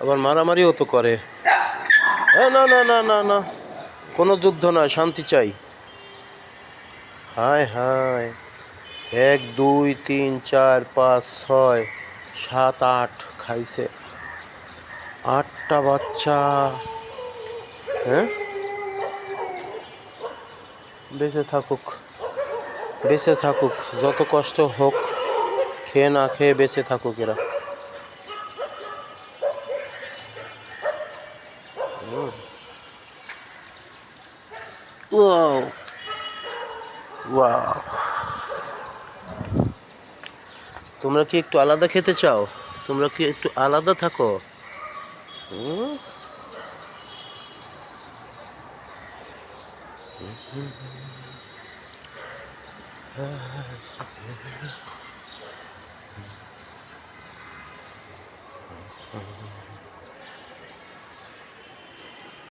আবার মারামারিও তো করে। না না না না না, কোনো যুদ্ধ নয়, শান্তি চাই। হায় হায়, 1 2 3 4 5 6 7 8 খাইছে, 8টা বাচ্চা। হ্যাঁ, বেঁচে থাকুক, বেঁচে থাকুক, যত কষ্ট হোক, খেয়ে না খেয়ে বেঁচে থাকুক এরা। ওয়াও ওয়াও, তোমরা কি একটু আলাদা খেতে চাও? তোমরা কি একটু আলাদা থাকো? হুম?